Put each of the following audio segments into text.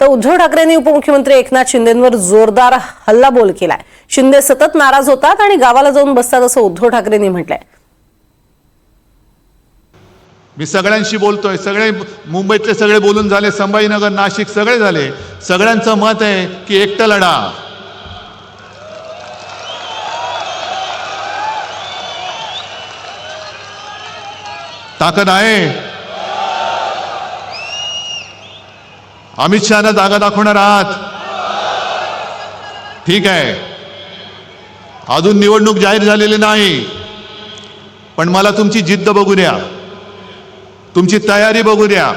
तर उद्धव ठाकरेंनी उपमुख्यमंत्री एकनाथ शिंदेंवर जोरदार हल्लाबोल केलाय। शिंदे सतत नाराज होतात आणि गावाला जाऊन बसतात असं उद्धव ठाकरेंनी म्हटलंय। मी सगळ्यांशी बोलतोय, सगळे मुंबईतले सगळे बोलून झाले, संभाजीनगर नाशिक सगळे झाले, सगळ्यांचं मत आहे की एकटा लढा। ताकद आहे। अमित शहाना जागा दाखवणार आहात? ठीक आहे, अजून निवडणूक जाहीर झालेली नाही, पण मला तुमची जिद्द बघू द्या, तुमची तयारी बघू द्या।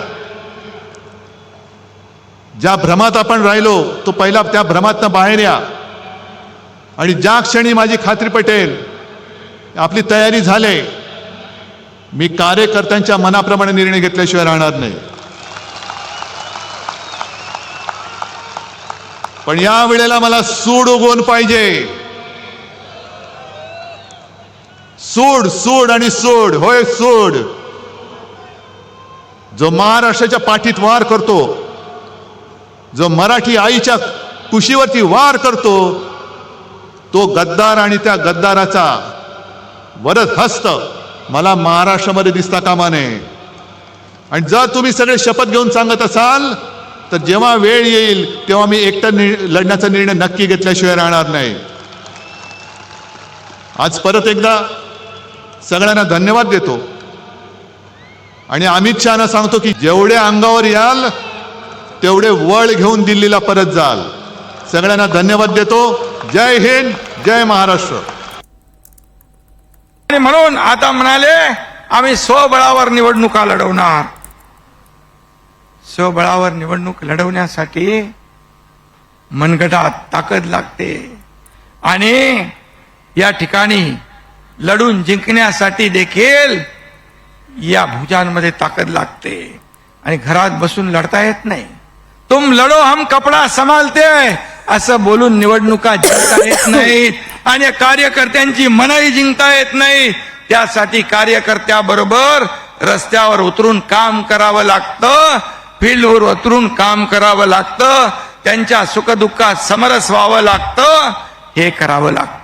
ज्या भ्रमात आपण राहिलो तो पहिला त्या भ्रमातनं बाहेर या, आणि ज्या क्षणी माझी खात्री पटेल आपली तयारी झाले, मी कार्यकर्त्यांच्या मनाप्रमाणे निर्णय घेतल्याशिवाय राहणार नाही। पण या वेळेला मला सूड उगवून पाहिजे, सूड सूड आणि सूड, होय सूड। जो महाराष्ट्राच्या पाठीत वार करतो, जो मराठी आईच्या कुशीवरती वार करतो, तो गद्दार आणि त्या गद्दाराचा वरद हस्त मला महाराष्ट्रामध्ये दिसता कामा नये। आणि जर तुम्ही सगळे शपथ घेऊन सांगत असाल तर जेव्हा वेळ येईल तेव्हा मी एकटा लढण्याचा निर्णय नक्की घेतल्याशिवाय राहणार नाही। आज परत एकदा सगळ्यांना धन्यवाद देतो आणि अमित शहाना सांगतो की जेवढे अंगावर याल तेवढे वळ घेऊन दिल्लीला परत जाल। सगळ्यांना धन्यवाद देतो। जय हिंद, जय महाराष्ट्र। आणि म्हणून आता म्हणाले आम्ही स्वबळावर निवडणुका लढवणार। स्वबळावर निवडणूक लढवण्यासाठी मनगटात ताकद लागते आणि या ठिकाणी लढून जिंकण्यासाठी देखील या भुजांमध्ये ताकद लागते आणि घरात बसून लढता येत नाही। तुम लढो हम कपडा संभालते असं बोलून निवडणुका जिंकता येत नाहीत आणि कार्यकर्त्यांची मनही जिंकता येत नाही। त्यासाठी कार्यकर्त्याबरोबर रस्त्यावर उतरून काम करावं लागतं, फील्डवर उतरून काम करावं लागतं, त्यांच्या सुखदुःखात समरस व्हावं लागतं, हे करावं लागतं।